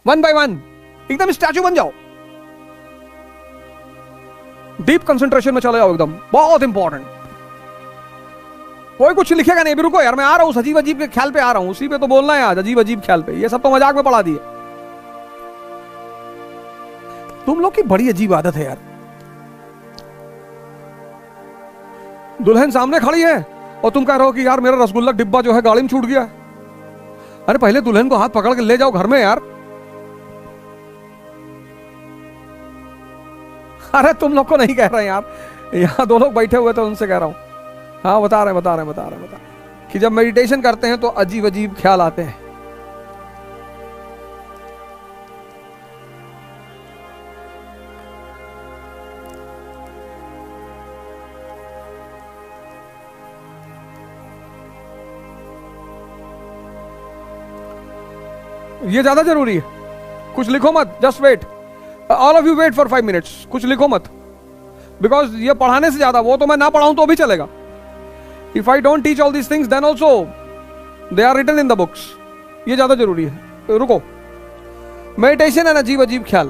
One by one, एकदम statue बन जाओ, डीप कंसंट्रेशन में चले जाओ एकदम, बहुत इंपॉर्टेंट। कोई कुछ लिखेगा नहीं, भी रुको यार मैं आ रहा हूं, अजीब अजीब के ख्याल पे आ रहा हूं, उसी पे तो बोलना है आज, अजीब अजीब ख्याल पे, ये सब तो मजाक में पढ़ा दिए। तुम लोग की बड़ी अजीब आदत है यार, दुल्हन सामने खड़ी है और तुम कह रहे हो कि यार मेरा रसगुल्ला डिब्बा जो है गाड़ी में छूट गया। अरे पहले दुल्हन को हाथ पकड़ के ले जाओ घर में यार। अरे तुम लोग को नहीं कह रहे यार, यहां दो लोग बैठे हुए थे उनसे कह रहा हूं। हाँ बता रहे कि जब मेडिटेशन करते हैं तो अजीब अजीब ख्याल आते हैं। ये ज्यादा जरूरी है, कुछ लिखो मत, just wait, all of you wait for 5 minutes, कुछ लिखो मत, बिकॉज ये पढ़ाने से ज्यादा, वो तो मैं ना पढ़ाऊं तो भी चलेगा। If I don't teach all these things then also they are written in the books. ये ज्यादा जरूरी है। रुको, मेडिटेशन है ना, अजीब अजीब ख्याल।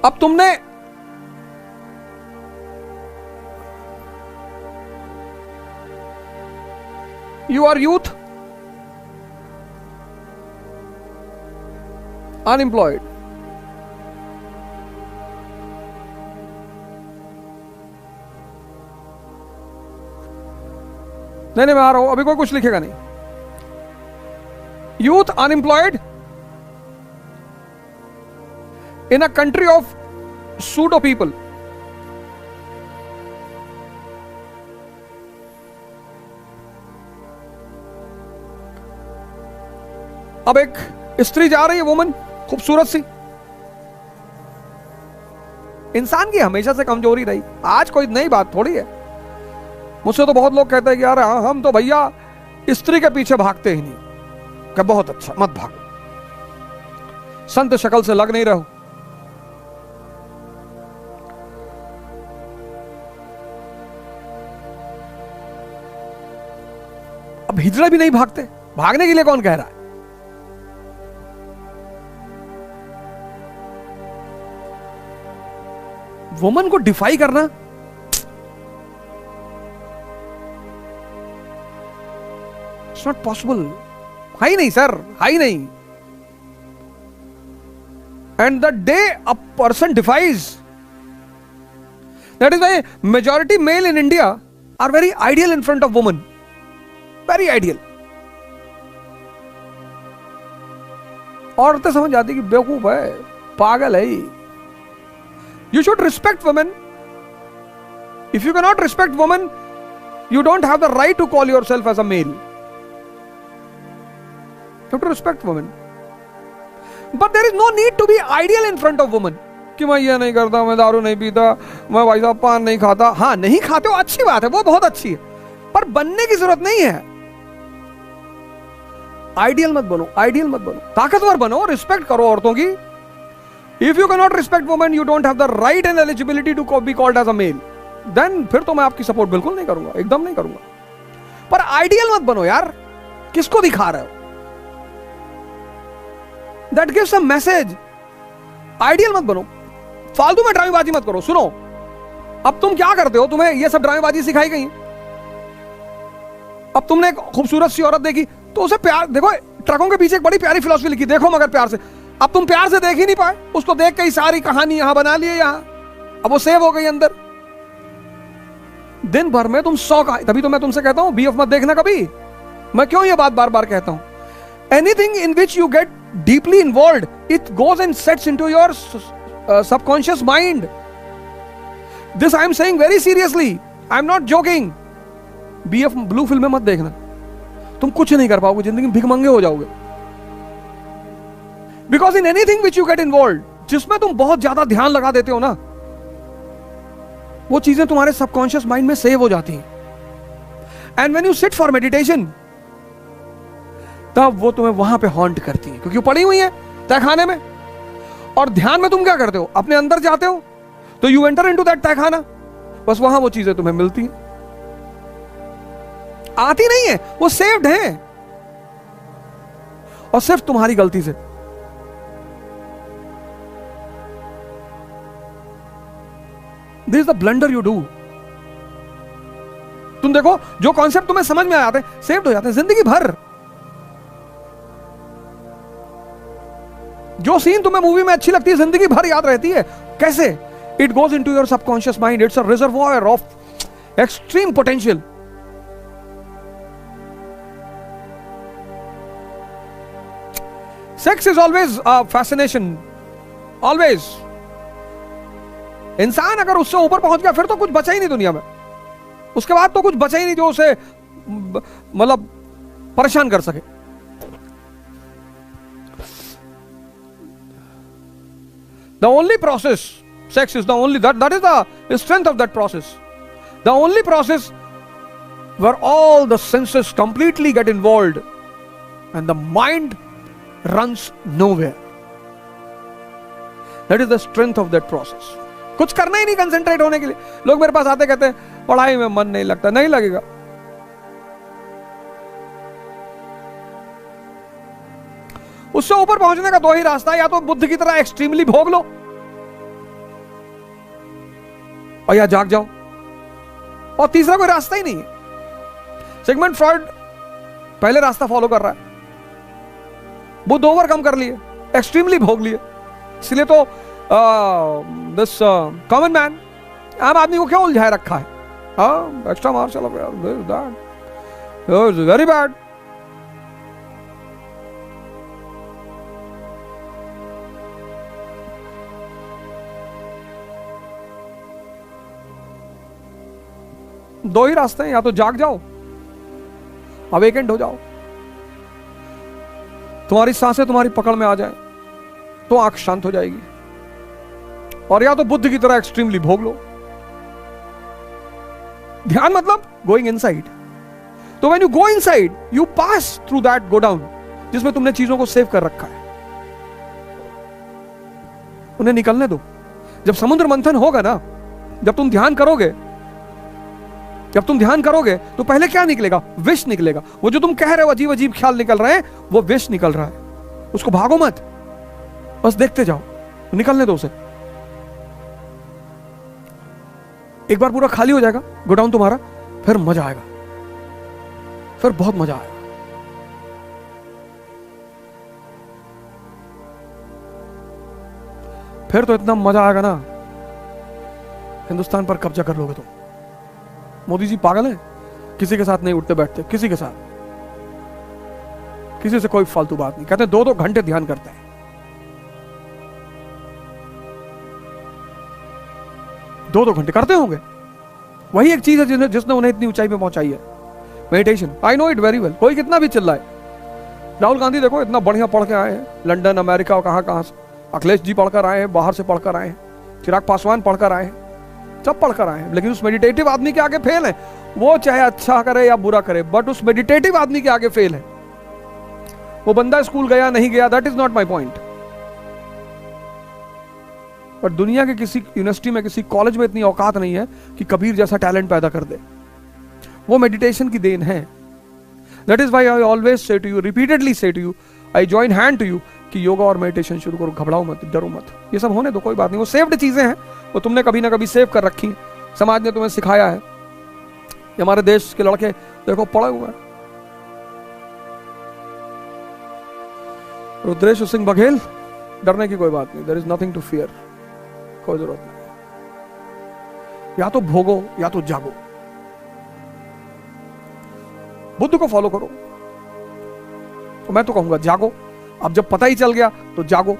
अब तुमने यू आर यूथ, अनएम्प्लॉयड, नहीं मैं आ रहा हूं, अभी कोई कुछ लिखेगा नहीं। Youth unemployed in a country of pseudo people. अब एक स्त्री जा रही है, वुमन, खूबसूरत सी। इंसान की हमेशा से कमजोरी रही, आज कोई नई बात थोड़ी है। मुझसे तो बहुत लोग कहते हैं कि यार हम तो भैया स्त्री के पीछे भागते ही नहीं। क्या बहुत अच्छा, मत भागो, संत शक्ल से लग नहीं रहो। अब हिजड़े भी नहीं भागते, भागने के लिए कौन कह रहा है? वुमन को डिफाई करना, इट्स नॉट पॉसिबल। है ही नहीं सर, है ही नहीं। And the day a person defies, that is why majority male in India are very ideal in front of woman, very ideal. औरतें समझ जाती कि बेवकूफ है, पागल है। You should respect women. If you cannot respect women, you don't have the right to call yourself as a male. You have to respect women. But there is no need to be ideal in front of women. कि मैं ये नहीं करता, मैं दारू नहीं पीता, मैं भाई साहब पान नहीं खाता। हाँ, नहीं खाते हो, अच्छी बात है, वो बहुत अच्छी है, पर बनने की जरूरत नहीं है। आइडियल मत बनो, आइडियल मत बनो, ताकतवर बनो, रिस्पेक्ट करो औरतों की। If you cannot respect women, you don't have the right and eligibility to be called as a male. Then फिर तो मैं आपकी सपोर्ट बिल्कुल नहीं करूंगा, एकदम नहीं करूंगा। पर आइडियल मत बनो यार, किसको दिखा रहे हो? That gives a message. Ideal मत बनो, फालतू में ड्रामेबाजी मत करो। सुनो, अब तुम क्या करते हो, तुम्हें ये सब ड्रामेबाजी सिखाई गई। अब तुमने एक खूबसूरत सी औरत देखी तो उसे प्यार, देखो ट्रकों के पीछे एक बड़ी प्यारी फिलॉसफी लिखी, देखो मगर प्यार से। अब तुम प्यार से देख ही नहीं पाए, उसको देख के ही सारी कहानी यहां बना ली है यहां, अब वो सेव हो गई अंदर। दिन भर में तुम 100 का, तभी तो मैं तुमसे कहता हूं बीएफ मत देखना कभी। मैं क्यों ये बात बार बार कहता हूं? Anything in which you get deeply involved, it goes and sets into your subconscious mind. This I am saying very seriously, I am not joking. BF blue फिल्में मत देखना, तुम कुछ नहीं कर पाओगे जिंदगी में, भिखमंगे हो जाओगे। Because in anything which you get involve, जिसमें तुम बहुत ज्यादा ध्यान लगा देते हो ना, वो चीजें तुम्हारे सबकॉन्शियस माइंड में सेव हो जाती हैं। And when you sit for meditation, तब वो तुम्हें वहां पे हॉन्ट करती है, क्योंकि वो पड़ी हुई है तहखाने में। और ध्यान में तुम क्या करते हो, अपने अंदर जाते हो, तो यू एंटर इनटू दैट तहखाना, बस वहां वो चीजें तुम्हें मिलती हैं। आती नहीं है, वो सेव्ड है। और सिर्फ तुम्हारी गलती से। This is the blunder you do. तुम देखो, जो कॉन्सेप्ट तुम्हें समझ में आ जाते हैं, सेव्ड हो जाते हैं जिंदगी भर। जो सीन तुम्हें मूवी में अच्छी लगती है, जिंदगी भर याद रहती है। कैसे? It goes into your subconscious mind. It's a reservoir of extreme potential. Sex is always fascination, always. इंसान अगर उससे ऊपर पहुंच गया, फिर तो कुछ बचा ही नहीं दुनिया में। उसके बाद तो कुछ बचा ही नहीं जो उसे मतलब परेशान कर सके। The only process, sex is the only, that is the strength of that process. The only process where all the senses completely get involved and the mind runs nowhere. That is the strength of that process. कुछ करना ही नहीं concentrate होने के लिए। लोग मेरे पास आते कहते हैं पढ़ाई में मन नहीं लगता। नहीं लगेगा। उससे ऊपर पहुंचने का दो ही रास्ता है, या तो बुद्ध की तरह एक्सट्रीमली भोग लो और या जाग जाओ, और तीसरा कोई रास्ता ही नहीं है। सिगमंड फ्रॉइड पहले रास्ता फॉलो कर रहा है। बुद्ध ओवरकम कर लिए, एक्सट्रीमली भोग लिए। इसलिए तो दिस कॉमन मैन, आम आदमी को क्यों उलझाए रखा है? Extra marital very bad. दो ही रास्ते हैं, या तो जाग जाओ, अवेकेंड हो जाओ, तुम्हारी सांसें तुम्हारी पकड़ में आ जाए तो आंख शांत हो जाएगी, और या तो बुद्ध की तरह एक्सट्रीमली भोग लो। ध्यान मतलब गोइंग इनसाइड। तो when you go inside, you pass through that go down, जिसमें तुमने चीजों को सेव कर रखा है। उन्हें निकलने दो। जब समुद्र मंथन होगा ना, जब तुम ध्यान करोगे, तो पहले क्या निकलेगा? विष निकलेगा। वो जो तुम कह रहे हो अजीब अजीब ख्याल निकल रहे हैं, वो विष निकल रहा है। उसको भागो मत, बस देखते जाओ, निकलने दो उसे। एक बार पूरा खाली हो जाएगा गोडाउन तुम्हारा, फिर मजा आएगा, फिर बहुत मजा आएगा। फिर तो इतना मजा आएगा ना, हिंदुस्तान पर कब्जा कर लोगे तुम। मोदी जी पागल है, किसी के साथ नहीं उठते बैठते, किसी के साथ, किसी से कोई फालतू बात नहीं। कहते हैं 2-2 घंटे ध्यान करते हैं। 2-2 घंटे करते होंगे। वही एक चीज है जिसने उन्हें इतनी ऊंचाई पे पहुंचाई है, meditation. I know it very well. कोई कितना भी चिल्लाए। राहुल गांधी देखो इतना बढ़िया पढ़ के आए हैं, लंदन, अमेरिका और कहां से। अखिलेश जी पढ़कर आए हैं, बाहर से पढ़कर आए हैं। चिराग पासवान पढ़कर आए हैं, सब पढ़कर आए हैं। लेकिन उस मेडिटेटिव आदमी के आगे फेल है। वो चाहे अच्छा करे या बुरा करे, बट उस मेडिटेटिव आदमी के आगे फेल है। वो बंदा स्कूल गया नहीं गया, that is not my point. पर दुनिया के किसी यूनिवर्सिटी में, किसी कॉलेज में इतनी औकात नहीं है कि कबीर जैसा टैलेंट पैदा कर दे। वो मेडिटेशन की देन है। That is why I always say to you, repeatedly say to you, I join hand to you कि योगा और मेडिटेशन शुरू करो। घबराओ मत, डरो मत, ये सब होने दो, कोई बात नहीं। वो सेव्ड चीजें हैं, वो तुमने कभी ना कभी सेव कर रखी, समाज ने तुम्हें सिखाया है। हमारे देश के लड़के देखो पड़े हुए हैं। रुद्रेश सिंह बघेल, डरने की कोई बात नहीं। There is nothing to fear, कोई जरूरत नहीं। या तो भोगो या तो जागो। बुद्ध को फॉलो करो। तो मैं तो कहूंगा जागो। अब जब पता ही चल गया तो जागो।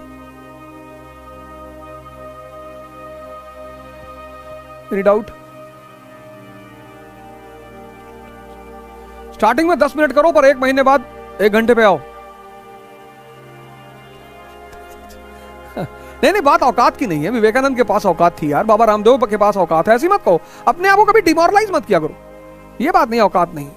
Any doubt? स्टार्टिंग में 10 मिनट करो, पर 1 महीने बाद 1 घंटे पे आओ। नहीं, बात औकात की नहीं है। विवेकानंद के पास औकात थी यार, बाबा रामदेव के पास औकात है। ऐसी मत कहो, अपने आप को कभी डिमोरलाइज मत किया करो। ये बात नहीं, औकात नहीं।